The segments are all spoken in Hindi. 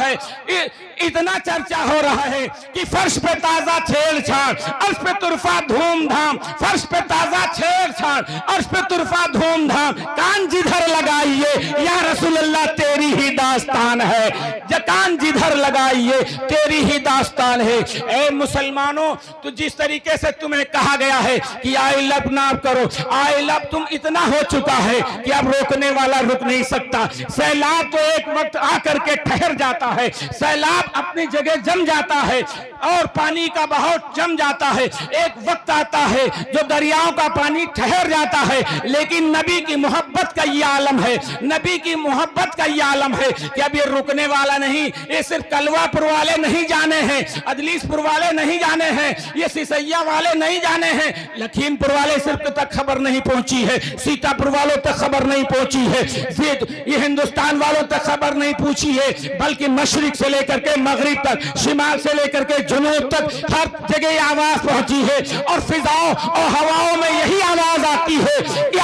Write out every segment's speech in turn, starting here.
है, इतना चर्चा हो रहा है कि फर्श पे ताजा छेड़छाड़, अर्श पे तुरफा धूमधाम, फर्श पे ताजा छेड़छाड़, अर्श पे तुरफा धूमधाम, कान जिधर लगाइए या रसूलल्लाह तेरी ही दास्तान है, कान जिधर लगाइए तेरी ही दास्तान है। ए मुसलमानों, तो जिस तरीके से तुम्हें कहा गया है कि आई लव ना करो, आई लव तुम इतना हो चुका है कि अब रोकने वाला रुक नहीं सकता। सैलाब तो एक वक्त आकर के ठहर जाता है, सैलाब अपनी जगह जम जाता है और पानी का बहाव जम जाता है। एक वक्त आता है जो दरियाओं का पानी ठहर जाता है, लेकिन नबी की मोहब्बत का ये आलम है, नबी की मोहब्बत का ये आलम है कि अब ये रुकने वाला नहीं। ये सिर्फ कलवापुर वाले नहीं जाने हैं, अदलीसपुर वाले नहीं जाने हैं, ये सिसैया वाले नहीं जाने हैं, लखीमपुर वाले सिर्फ तक खबर नहीं पहुंची है, सीतापुर वालों तक खबर नहीं पहुंची है, ये हिंदुस्तान वालों तक खबर नहीं पहुंची है, बल्कि मशरिक से लेकर के मगरिब तक, शिमाल से लेकर के जुनूब तक हर जगह आवाज पहुंची है। और फिजाओं और हवाओं में यही आवाज आती है कि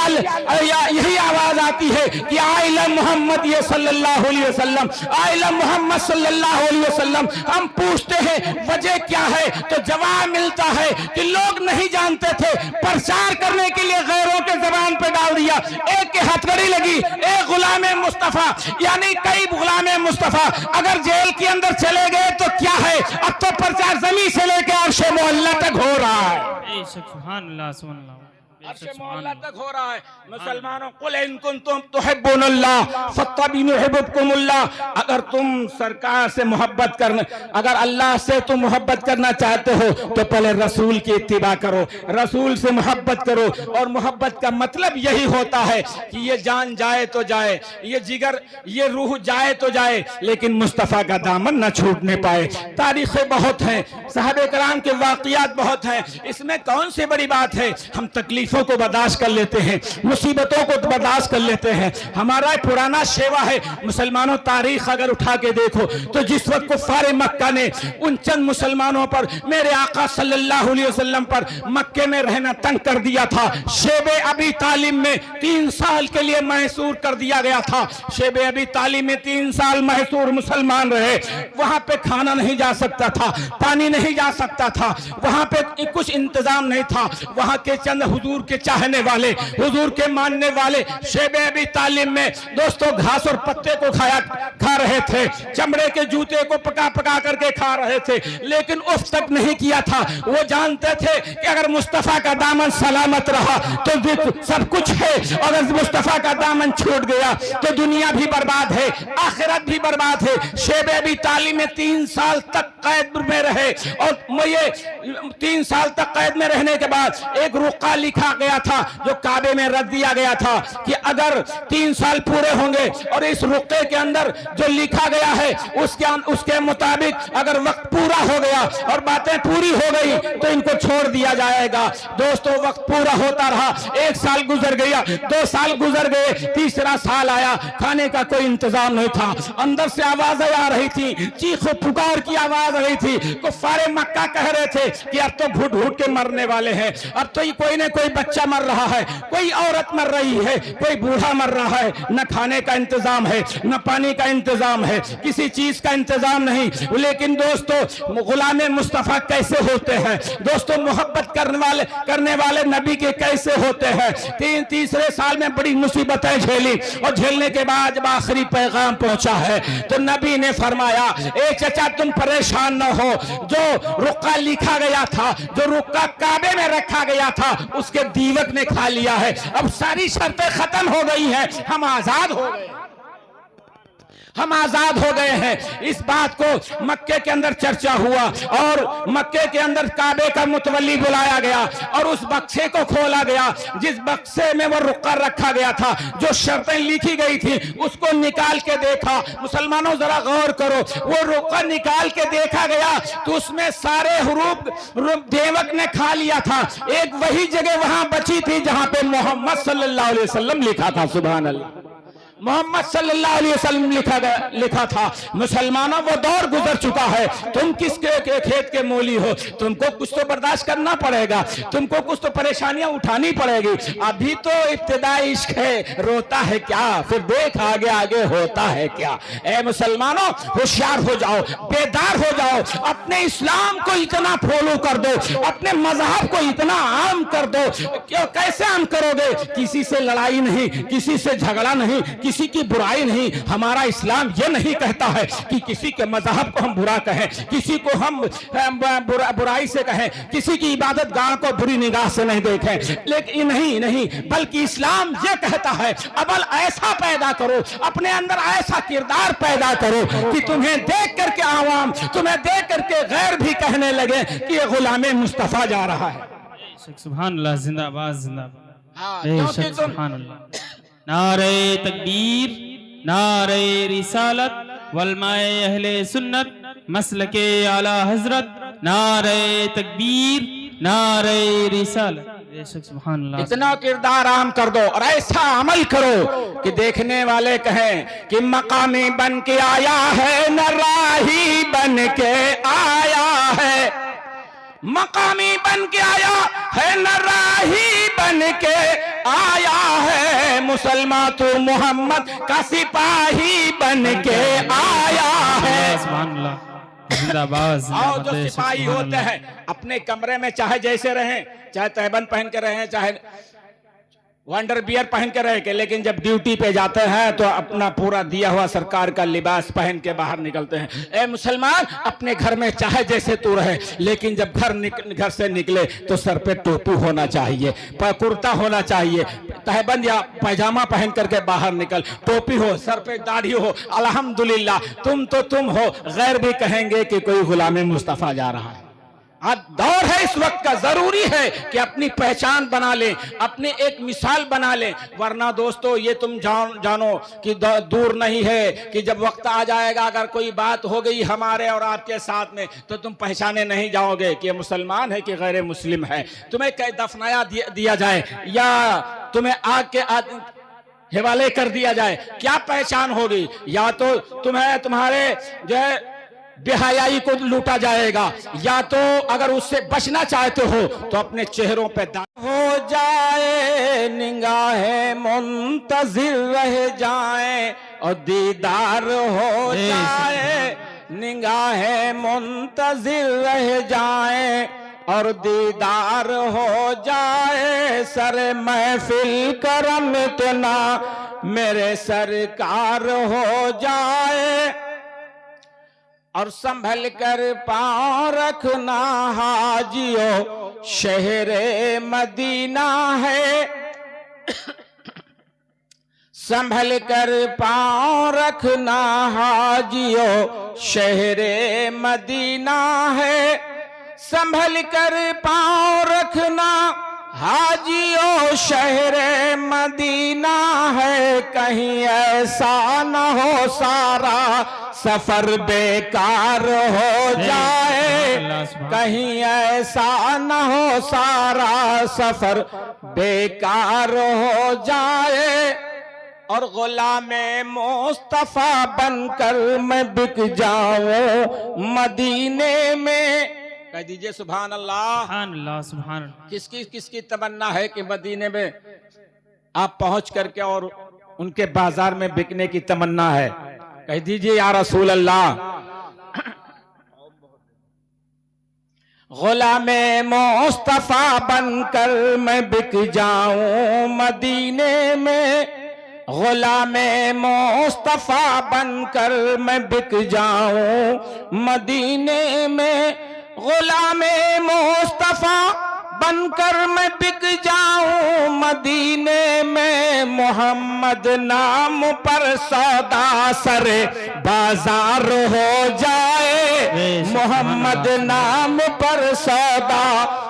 यही आवाज आती है कि आई लव मोहम्मद ये सल्लल्लाहु अलैहि वसल्लम, आई लव मोहम्मद सल्लल्लाहु अलैहि वसल्लम। हम पूछते हैं वजह क्या है, तो जवाब मिलता है कि लोग नहीं जानते थे, प्रचार करने के लिए गैरों के जबान पे डाल दिया। एक के हथकड़ी लगी, एक गुलाम मुस्तफा, यानी कई गुलाम मुस्तफा अगर जेल के अंदर चले गए तो क्या है, अब तो प्रचार जमीन से लेकर अर्श मोहल्ला तक हो रहा है, सुभान अल्लाह, सुभान अल्लाह, अर्श मोहल्ला तक हो रहा है। मुसलमानों, कुल इन कुंतुम तुहिब्बुनल्लाह फत्तबिनी युहिब्बुकुमुल्लाह, अगर तुम सरकार से मोहब्बत करना, अगर अल्लाह से तुम मोहब्बत करना चाहते हो तो पहले रसूल की इत्तिबा करो, रसूल से मोहब्बत करो। और मोहब्बत का मतलब यही होता है कि ये जान जाए तो जाए, ये जिगर, ये रूह जाए तो जाए, लेकिन मुस्तफ़ा का दामन न छूटने पाए। तारीखें बहुत हैं, सहाबे कराम के वाक़ियात बहुत हैं, इसमें कौन सी बड़ी बात है। हम तकलीफ को बर्दाश्त कर लेते हैं, मुसीबतों को बर्दाश्त कर लेते हैं, हमारा पुराना शेवा है। मुसलमानों, तारीख अगर उठा के देखो तो जिस वक्त कुफ्फारे मक्का ने उन चंद मुसलमानों पर, मेरे आका सल्लल्लाहु अलैहि वसल्लम पर मक्के में रहना तंग कर दिया था, शेबे अबी तालिब में 3 साल के लिए महसूर कर दिया गया था। शेबे अबी तालिब में 3 साल महसूर मुसलमान रहे, वहां पे खाना नहीं जा सकता था, पानी नहीं जा सकता था, वहां पे कुछ इंतजाम नहीं था। वहां के चंद हुजूर के चाहने वाले, हुजूर के मानने वाले शेबे अबी तालिब में दोस्तों घास और पत्ते को खा रहे थे, चमड़े के जूते को पका पका करके खा रहे थे, लेकिन उफ तक नहीं किया था। वो जानते थे कि अगर मुस्तफा का दामन सलामत रहा तो सब कुछ है, अगर मुस्तफा का दामन छूट गया तो दुनिया भी बर्बाद है, आखिरत भी बर्बाद है। शेबे अबी तालिब में 3 साल तक कैद में रहे, और ये 3 साल तक कैद में रहने के बाद एक रुक्का लिखा गया था जो काबे में रख दिया गया था कि अगर 3 साल पूरे होंगे और इस रुक्के के अंदर जो लिखा गया है उसके मुताबिक अगर वक्त पूरा हो गया और बातें पूरी हो गई तो इनको छोड़ दिया जाएगा। दोस्तों, वक्त पूरा होता रहा, 1 साल गुजर गया, 2 साल गुजर गए, 3रा साल आया, खाने का कोई इंतजाम नहीं था, अंदर से आवाजें आ रही थी, चीखो पुकार की आवाज आ रही थी। कुफ्फारे मक्का कह रहे थे कि अब तो घुट घुट के मरने वाले हैं, अब तो कोई न कोई बच्चा मर रहा है, कोई औरत मर रही है, कोई बूढ़ा मर रहा है, न खाने का इंतजाम है, न पानी का इंतजाम है, किसी चीज का इंतजाम नहीं। लेकिन दोस्तों, गुलाम मुस्तफा कैसे होते हैं दोस्तों, मोहब्बत करने वाले नबी के कैसे होते हैं। 3रे साल में बड़ी मुसीबतें झेली और झेलने के बाद जब आखिरी पैगाम पहुंचा है तो नबी ने फरमाया, ए चचा तुम परेशान न हो, जो रुक्का लिखा गया था, जो रुक्का काबे में रखा गया था, उसके दीवक ने खा लिया है, अब सारी शर्तें खत्म हो गई हैं, हम आजाद हो गए, हम आजाद हो गए हैं। इस बात को मक्के के अंदर चर्चा हुआ और मक्के के अंदर काबे का मुतवल्ली बुलाया गया और उस बक्से को खोला गया जिस बक्से में वो रुक्का रखा गया था, जो शर्तें लिखी गई थी उसको निकाल के देखा। मुसलमानों जरा गौर करो, वो रुक्का निकाल के देखा गया तो उसमें सारे हुरूफ देवक ने खा लिया था, एक वही जगह वहां बची थी जहां पे मोहम्मद सल्लल्लाहु अलैहि वसल्लम लिखा था। सुभान अल्लाह। मोहम्मद सल्लल्लाहु अलैहि वसल्लम लिखा था, मुसलमानों वो दौर गुजर चुका है, तुम किसके खेत के मूली हो, तुमको कुछ तो बर्दाश्त करना पड़ेगा, तुमको कुछ तो परेशानियां उठानी पड़ेगी। अभी तो इब्तिदाई इश्क है, रोता है क्या, फिर देख आगे आगे होता है क्या। ए मुसलमानों होशियार हो जाओ, बेदार हो जाओ, अपने इस्लाम को इतना फॉलो कर दो, अपने मजहब को इतना आम कर दो। क्यों, कैसे आम करोगे? किसी से लड़ाई नहीं, किसी से झगड़ा नहीं, किसी की बुराई नहीं। हमारा इस्लाम ये नहीं कहता है कि किसी के मजहब को हम बुरा कहें, किसी को हम बुराई से कहें, किसी की इबादत गाह को बुरी निगाह से नहीं देखें, लेकिन नहीं, बल्कि इस्लाम ये कहता है अमल ऐसा पैदा करो, अपने अंदर ऐसा किरदार पैदा करो कि तुम्हें देख करके आवाम, तुम्हें देख करके गैर भी कहने लगे कि ये गुलाम मुस्तफा जा रहा है। सुभान अल्लाह, जिंदाबाद जिंदाबाद। क्योंकि तुम नारे तकबीर, नारे रिसालत, वलमाए अहले सुन्नत, मसलके आला हजरत, नारे तकबीर, नारे रिसालत। सुभान अल्लाह। इतना किरदार आम कर दो और ऐसा अमल करो कि देखने वाले कहें कि मकामी बन के आया है, न राही बन के आया है, मकामी बन के आया है, न राही बन के आया है, मुसलमान तो मोहम्मद का सिपाही बन के आया है। सुभान अल्लाह, जिंदाबाद। और जो सिपाही होते हैं अपने कमरे में चाहे जैसे रहें, चाहे तहबंद पहन के रहें, चाहे वंडर बियर पहन के रहे, लेकिन जब ड्यूटी पे जाते हैं तो अपना पूरा दिया हुआ सरकार का लिबास पहन के बाहर निकलते हैं। ए मुसलमान, अपने घर में चाहे जैसे तू रहे, लेकिन जब घर से निकले तो सर पे टोपी होना चाहिए, कुर्ता होना चाहिए, तहबंद या पैजामा पहन करके बाहर निकल, टोपी हो, सर पे दाढ़ी हो, अल्हम्दुलिल्लाह तुम हो, गैर भी कहेंगे कि कोई गुलाम मुस्तफा जा रहा है। आज दौर है इस वक्त का, जरूरी है कि अपनी पहचान बना ले, अपनी एक मिसाल बना ले, वरना दोस्तों ये तुम जानो कि दूर नहीं है कि जब वक्त आ जाएगा, अगर कोई बात हो गई हमारे और आपके साथ में, तो तुम पहचाने नहीं जाओगे कि मुसलमान है कि गैर मुस्लिम है। तुम्हें दफनाया दिया जाए या तुम्हें आग के हवाले कर दिया जाए, क्या पहचान होगी? या तो तुम्हें तुम्हारे जो है बेहयाई को लूटा जाएगा, या तो अगर उससे बचना चाहते हो तो अपने चेहरों पे दाग हो जाए, निगाहें मुंतजिर रह जाए और दीदार हो जाए, निगाहें मुंतजिर रह जाए और दीदार हो जाए, सर महफिल करम इतना मेरे सरकार हो जाए, और संभल कर पाँव रखना हाजियो शहरे मदीना है, संभल कर पाँव रखना हाजियो शहरे मदीना है, संभल कर पाँव रखना हाजियो शहरे मदीना है, कहीं ऐसा न हो सारा सफर बेकार हो जाए, कहीं ऐसा न हो सारा सफर बेकार हो जाए, और गुलामे मुस्तफा बनकर मैं बिक जाऊं मदीने में। कह दीजिए सुभान अल्लाह, सुभान अल्लाह, सुभान अल्लाह। किसकी तमन्ना है कि मदीने में आप पहुंच करके और उनके बाजार में बिकने की तमन्ना है? कह दीजिए या रसूल अल्लाह। गुलामे मुस्तफा बनकर मैं बिक जाऊं मदीने में, गुलामे मुस्तफा बनकर मैं बिक जाऊं मदीने में, गुलामे मुस्तफा बनकर मैं बिक जाऊं मदीने में, मोहम्मद नाम पर सौदा सरे बाजार हो जाए, मोहम्मद नाम पर सौदा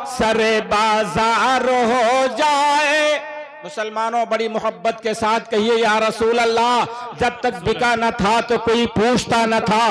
सरे बाजार हो जाए। मुसलमानों बड़ी मोहब्बत के साथ कहिए या रसूल अल्लाह। जब तक बिका न था तो कोई पूछता न था,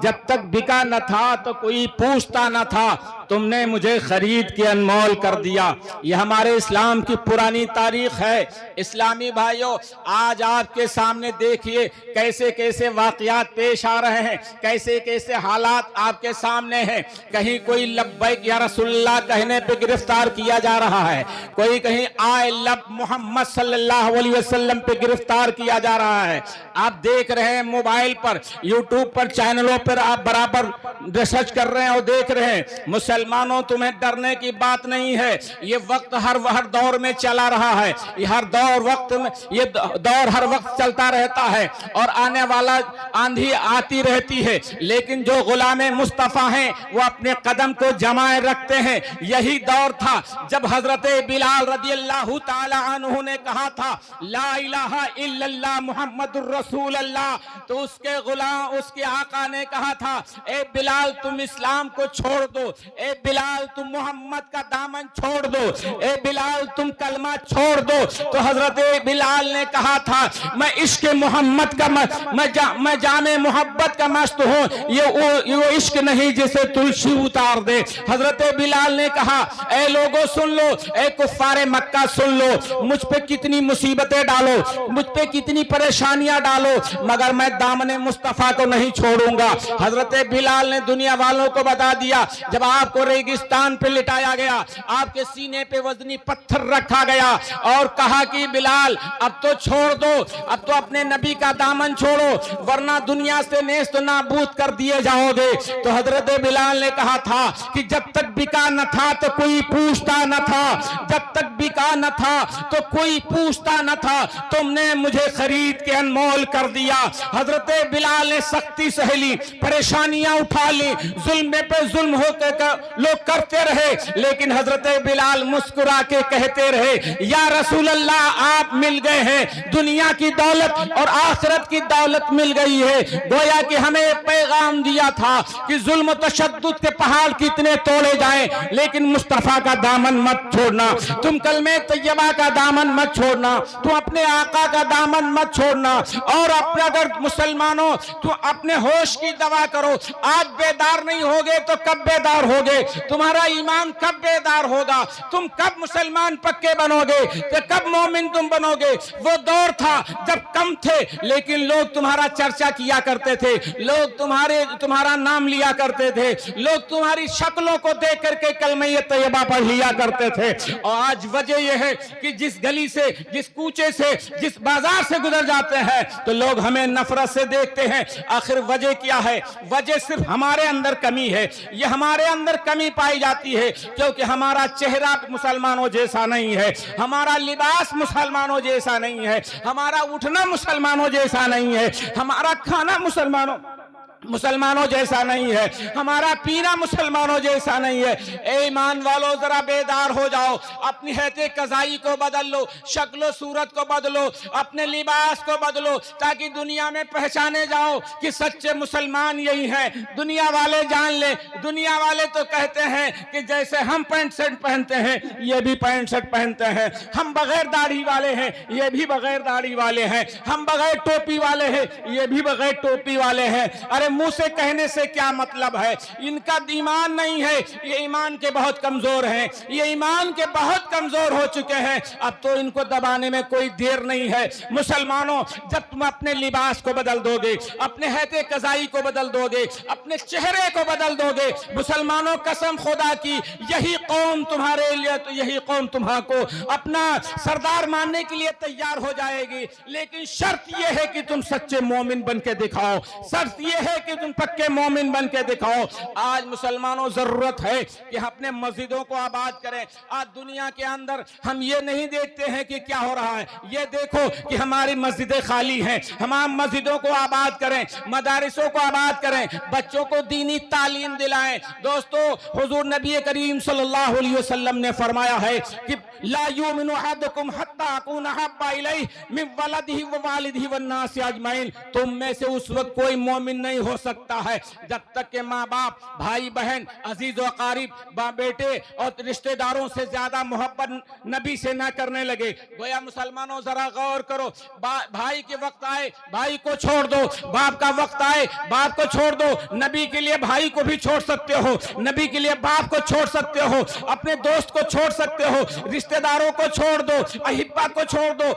जब तक बिका न था तो कोई पूछता न था, तुमने मुझे खरीद के अनमोल कर दिया। ये हमारे इस्लाम की पुरानी तारीख है। इस्लामी भाइयों, आज आपके सामने देखिए कैसे कैसे वाक़यात पेश आ रहे हैं, कैसे कैसे हालात आपके सामने हैं। कहीं कोई लब्बैक या रसूलुल्लाह कहने पे गिरफ्तार किया जा रहा है, कोई कहीं आई लव मोहम्मद सल्लल्लाहु अलैहि वसल्लम पे गिरफ्तार किया जा रहा है। आप देख रहे हैं मोबाइल पर, यूट्यूब पर, चैनलों पर आप बराबर रिसर्च कर रहे हैं और देख रहे हैं। मुसलमानों, तुम्हें डरने की बात नहीं है। ये वक्त हर दौर में चला रहा है, ये हर दौर हर वक्त चलता रहता है और आने वाला आंधी आती रहती है। लेकिन जो गुलामे मुस्तफा हैं वो अपने कदम को जमाए रखते हैं। यही दौर था जब हजरत बिलाल रदियल्लाहु ताला अन्हु ने कहा था ला इलाहा इल्लल्लाह मुहम्मदुर रसूलुल्लाह, तो उसके गुलाम, उसके आका ने कहा था ए बिलाल तुम इस्लाम को छोड़ दो, ए बिलाल तुम मोहम्मद का दामन छोड़ दो, ए बिलाल तुम कलमा छोड़ दो। तो हजरत बिलाल ने कहा था मैं इश्क मोहम्मद का मैं जामे मोहब्बत का मस्त हूँ, ये वो इश्क नहीं जिसे तुलसी उतार दे। हजरत बिलाल ने कहा ए लोगों सुन लो, ए कुफ्फारे मक्का सुन लो, मुझ पे कितनी मुसीबतें डालो, मुझ पे कितनी परेशानियां डालो, मगर मैं दामने मुस्तफा को नहीं छोड़ूंगा। हजरत बिलाल ने दुनिया वालों को बता दिया, जब आपको रेगिस्तान पे लिटाया गया, आपके सीने पे वजनी पत्थर रखा गया और कहा कि बिलाल अब तो छोड़ दो, अब तो अपने नबी का दामन छोड़ो वरना दुनिया से नेस्त नाबूद कर दिए जाओगे। तो हजरत बिलाल ने कहा था कि जब तक बिका न था तो कोई पूछता न था, जब तक बिका न था तो कोई पूछता न था, तुमने मुझे खरीद के अनमोल कर दिया। हजरत बिलाल ने सख्ती सह ली, परेशानियां उठा ली, जुल्म पे जुल्म होकर लोग करते रहे, लेकिन हजरत बिलाल मुस्कुरा के कहते रहे या रसूल अल्लाह आप मिल गए हैं, दुनिया की दौलत और आखिरत की दौलत मिल गई है। गोया कि हमें पैगाम दिया था कि जुल्म तशद्दुद के पहाड़ कितने तोड़े जाएं, लेकिन मुस्तफा का दामन मत छोड़ना, तुम कलमे तैयबा का दामन मत छोड़ना, तुम अपने आका का दामन मत छोड़ना। और अपने अगर मुसलमानों तुम अपने होश की दवा करो, आज बेदार नहीं होगे तो कब बेदार होगे, तुम्हारा ईमान कब बेदार होगा, तुम कब मुसलमान पक्के बनोगे, तो कब मोमिन तुम बनोगे। वो दौर था जब कम थे लेकिन लोग तुम्हारा चर्चा किया करते थे, लोग तुम्हारा नाम लिया करते थे, लोग तुम्हारी शक्लों को देख करके कलमे तैयबा पढ़ लिया करते थे। और आज वजह यह है कि जिस गली से, जिस कूचे से, जिस बाजार से गुजर जाते हैं तो लोग हमें नफरत से देखते हैं। आखिर वजह क्या है? वजह सिर्फ हमारे अंदर कमी है, ये हमारे अंदर कमी पाई जाती है क्योंकि हमारा चेहरा मुसलमानों जैसा नहीं है, हमारा लिबास मुसलमानों जैसा नहीं है, हमारा उठना मुसलमानों जैसा नहीं है, हमारा खाना मुसलमानों जैसा नहीं है, हमारा पीना मुसलमानों जैसा नहीं है। ए ईमान वालों जरा बेदार हो जाओ, अपनी हैते कज़ाई को बदल लो, शक्लो सूरत को बदलो, अपने लिबास को बदलो ताकि दुनिया में पहचाने जाओ कि सच्चे मुसलमान यही हैं। दुनिया वाले जान ले, दुनिया वाले तो कहते हैं कि जैसे हम पैंट शर्ट पहनते हैं ये भी पैंट शर्ट पहनते हैं, हम बगैर दाढ़ी वाले हैं ये भी बगैर दाढ़ी वाले हैं, हम बगैर टोपी वाले हैं ये भी बगैर टोपी वाले हैं। अरे मुंह से कहने से क्या मतलब है, इनका ईमान नहीं है, ये ईमान के बहुत कमजोर हैं, ये ईमान के बहुत कमजोर हो चुके हैं। अब तो इनको दबाने में कोई देर नहीं है। मुसलमानों, जब तुम अपने लिबास को बदल दोगे, अपने हैते कज़ाई को बदल दोगे, अपने चेहरे को बदल दोगे, मुसलमानों कसम खुदा की यही कौम तुम्हारे लिए, तो यही कौम तुम्हारे अपना सरदार मानने के लिए तैयार हो जाएगी। लेकिन शर्त यह है कि तुम सच्चे मोमिन बन के दिखाओ, शर्त यह है कि तुम पक्के मोमिन बन के दिखाओ। आज मुसलमानों जरूरत है कि अपने मस्जिदों को आबाद करें। आज दुनिया के अंदर हम ये नहीं देखते हैं कि क्या हो रहा है, ये देखो कि हमारी मस्जिदें खाली हैं। हम मस्जिदों को आबाद करें, मदारिसों को आबाद करें, बच्चों को दीनी तालीम दिलाएं। दोस्तों, हुजूर नबी करीम सल्लल्लाहु अलैहि वसल्लम ने फरमाया है कि ला युमिनु अहदुकुम हत्ता अकूना हब्बा इलैहि मिन वलदिही व वालिदिही वन नास अजमईन। तुम में से उस वक्त कोई मोमिन नहीं हो सकता है जब तक के माँ बाप, भाई बहन, अजीज व कारिब, बाप बेटे और रिश्तेदारों से ज्यादा मोहब्बत नबी से ना करने लगे। गोया मुसलमानों जरा गौर करो, भाई के वक्त आए भाई को छोड़ दो, बाप का वक्त आए बाप को छोड़ दो। नबी के लिए भाई को भी छोड़ सकते हो, नबी के लिए बाप को छोड़ सकते हो, अपने दोस्त को छोड़ सकते हो, रिश्तेदारों को छोड़ दो, अहिब्बा को छोड़ दो,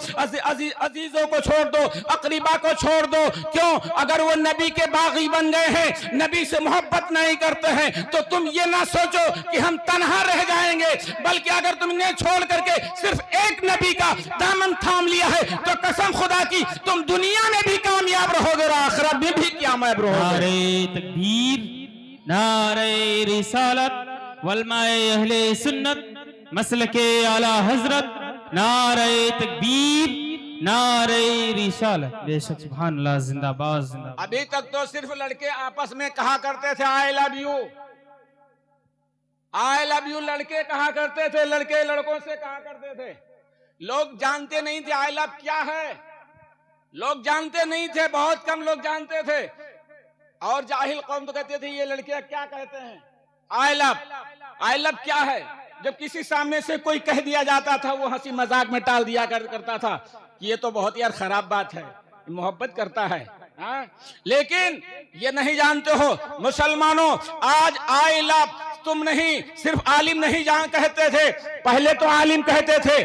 अजीजों को छोड़ दो, अकरीबा को छोड़ दो। क्यों? अगर वो नबी के बागी बन गए हैं, नबी से मोहब्बत नहीं करते हैं, तो तुम ये ना सोचो कि हम तन्हा रह जाएंगे, बल्कि अगर तुमने छोड़ करके सिर्फ एक नबी का दामन थाम लिया है तो कसम खुदा की तुम दुनिया में भी कामयाब रहोगे और आखिरत में भी कामयाब रहोगे। नारे तकबीर, नारे रिसालत वलमाए अहले सुन्नत मसलके आला हजरत, नारे तकबीर, नारे रिसालत। बेशक सुभान अल्लाह, जिंदाबाद जिंदाबाद। अभी तक तो सिर्फ लड़के आपस में कहा करते थे I love you, I love you लड़के कहा करते थे, लड़के लड़कों से कहा करते थे। लोग जानते नहीं थे आई लव क्या है, लोग जानते नहीं थे, बहुत कम लोग जानते थे। और जाहिल कौम तो कहते थे ये लड़के क्या कहते हैं आई लव, आई लव क्या है। जब किसी सामने से कोई कह दिया जाता था वो हंसी मजाक में टाल दिया करता था कि ये तो बहुत यार खराब बात है, मोहब्बत करता है। हाँ? लेकिन ये नहीं जानते हो मुसलमानों, आज आई लव तुम नहीं, सिर्फ आलिम नहीं जान कहते थे, पहले तो आलिम कहते थे,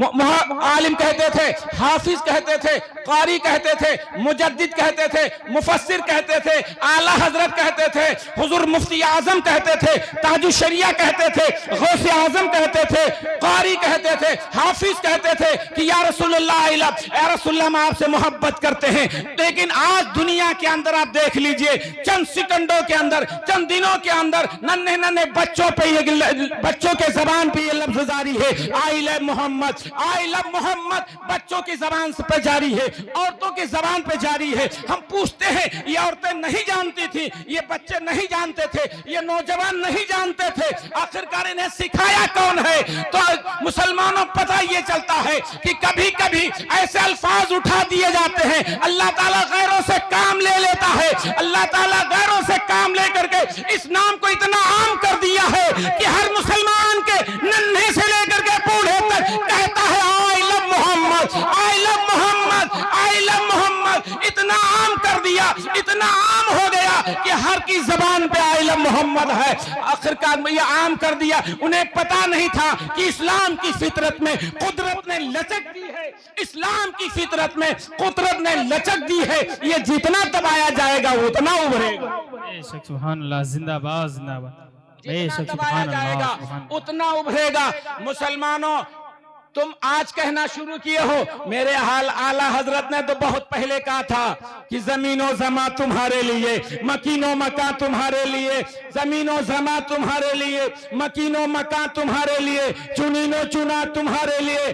आलिम कहते थे, हाफिज कहते थे, कारी कहते थे, मुजद्दिद कहते थे, मुफस्सिर कहते थे, आला हजरत कहते थे, हुजूर मुफ्ती आजम कहते थे, ताजुश शरिया कहते थे, गौसे आजम कहते थे, कारी कहते थे, हाफिज कहते थे कि या रसूलुल्लाह या रसूलुल्लाह हम आपसे मोहब्बत करते हैं। लेकिन आज दुनिया के अंदर आप देख लीजिए, चंद सेकंडों के अंदर, चंद दिनों के अंदर नन्हे नन्हे बच्चों के जबान पे ये लफ्ज जारी है I love Mohammad, I love Mohammad बच्चों की जबान पे जारी है, औरतों की जबान पे जारी है। हम पूछते हैं ये औरतें नहीं जानती थी, ये बच्चे नहीं जानते थे, ये नौजवान नहीं जानते थे, आखिरकार इन्हें सिखाया कौन है? तो मुसलमानों पता ये चलता है कि कभी कभी ऐसे अल्फाज उठा दिए जाते हैं, अल्लाह ताला गैरों से काम ले लेता है, अल्लाह ताला गैरों से काम लेकर के इस नाम को इतना आम कर दिया है कि हर मुसलमान के नन्हे से लेकर के बूढ़े तक कहता है I love Mohammad, I love Mohammad, I love Mohammad. इतना आम कर दिया, इतना आम हो गया कि हर की जबान पे आई लव मोहम्मद है। आखिरकार में ये आम कर दिया, उन्हें पता नहीं था कि इस्लाम की फितरत में कुदरत ने लचक दी है, इस्लाम की फितरत में कुदरत ने लचक दी है, ये जितना दबाया जाएगा उतना उभरेगा। बेशक सुभान अल्लाह, जिंदाबाद जिंदाबाद। जितना दबाया जाएगा उतना उभरेगा। मुसलमानों तुम आज कहना शुरू किए हो, मेरे हाल आला हजरत ने तो बहुत पहले कहा था कि जमीनो जमा तुम्हारे लिए, मकीनो मकान तुम्हारे लिए, जमीनो जमा तुम्हारे लिए, मकीनो मकान तुम्हारे लिए, चुनीनो चुना तुम्हारे लिए,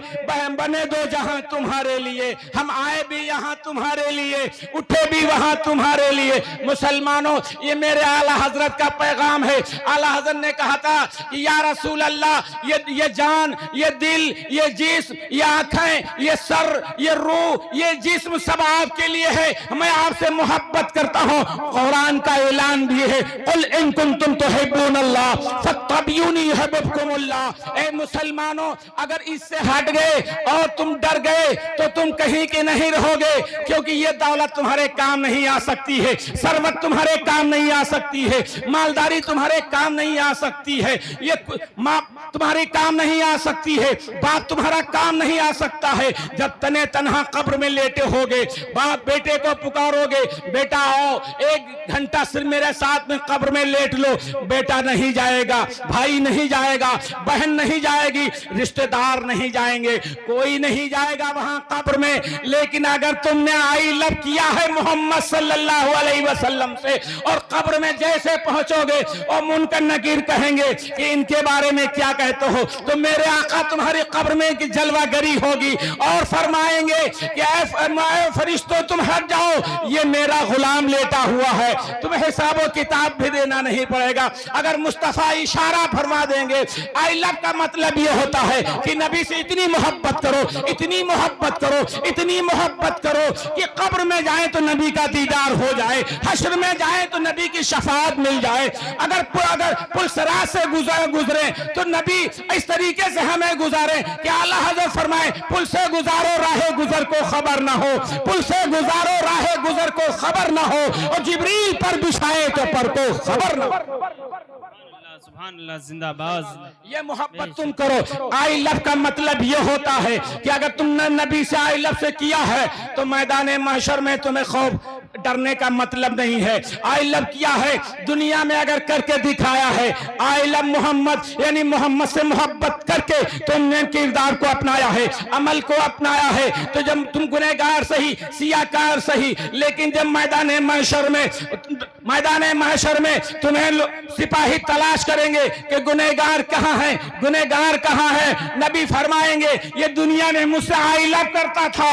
बने दो जहां तुम्हारे लिए, हम आए भी यहाँ तुम्हारे लिए, उठे भी वहां तुम्हारे लिए। मुसलमानों ये मेरे आला हजरत का पैगाम है। आला हजरत ने कहा था कि या रसूल अल्लाह ये जान, ये दिल, ये जिस्म, ये आंखें, ये सर, ये रूह, ये जिस्म सब आपके लिए है, मैं आपसे मोहब्बत करता हूँ। कुरान का ऐलान भी है, कुल इन कुंतुम तुहिब्बूनल्लाह फत्तबिऊनी युहिब्बुकुमुल्लाह। ए मुसलमानों अगर इससे हट गए और तुम डर गए तो तुम कहीं के नहीं रहोगे, क्योंकि ये दौलत तुम्हारे काम नहीं आ सकती है, सरवत तुम्हारे काम नहीं आ सकती है, मालदारी तुम्हारे काम नहीं आ सकती है, ये तुम्हारे काम नहीं आ सकती है, बाप तुम्हारा काम नहीं आ सकता है। जब तने तन्हा कब्र में लेटे होगे, बाप बेटे को पुकारोगे, बेटा आओ 1 घंटा सिर्फ मेरे साथ में कब्र में लेट लो, बेटा नहीं जाएगा, भाई नहीं जाएगा, बहन नहीं जाएगी, रिश्तेदार नहीं जाएंगे, कोई नहीं जाएगा वहां कब्र में। लेकिन अगर तुमने आई लव किया है मोहम्मद सल्लल्लाहु अलैहि वसल्लम से और कब्र में जैसे पहुंचोगे और मुनकर नकीर कहेंगे कि इनके बारे में क्या कहते हो, तो मेरे आका तुम्हारी कब्र में में की जलवागरी होगी और फरमाएंगे कि ऐ फरिश्तों तुम हट जाओ, ये मेरा गुलाम लेटा हुआ है, तुम्हें हिसाब व किताब भी देना नहीं पड़ेगा। अगर मुस्तफा इशारा फरमा देंगे, आई लव का मतलब ये होता है कि नबी से इतनी मोहब्बत करो, इतनी मोहब्बत करो, इतनी मोहब्बत करो कि कब्र में जाए तो नबी का दीदार हो जाए, हश्र में जाए तो नबी की शफाअत मिल जाए। अगर पुलसरात से गुजरे तो नबी इस तरीके से हमें गुजारे कि आला हज़रत फरमाए, पुल से गुजारो राहे गुजर को खबर ना हो, पुल से गुजारो राहे गुजर को खबर ना हो, और जिब्रील पर बिछाए तो पर को खबर ना हो। सुभान अल्लाह, जिंदाबाद। ये मोहब्बत तुम करो। आई लव का मतलब ये होता है कि अगर तुमने नबी से आई लव से किया है तो मैदान महशर में तुम्हें खौफ डरने का मतलब नहीं है। आई लव किया है, दुनिया में अगर करके दिखाया है, आई लव मोहम्मद यानी मोहम्मद से मोहब्बत करके तुमने किरदार को अपनाया है, अमल को अपनाया है, तो जब तुम गुनहगार सही, सियाकार सही, लेकिन जब मैदान महशर में तुम्हें सिपाही तलाश करेंगे कि गुनहगार कहाँ है, गुनहगार कहाँ है, नबी फरमाएंगे ये दुनिया में मुझसे आई लव करता था,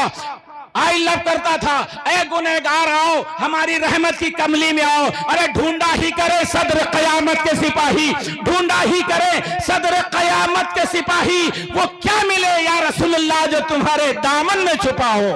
आई लव करता था, ऐ गुनहगार आओ हमारी रहमत की कमली में आओ। अरे ढूंढा ही करे सदर कयामत के सिपाही, ढूंढा ही करे सदर कयामत के सिपाही, वो क्या मिले या रसूलुल्लाह जो तुम्हारे दामन में छुपा हो।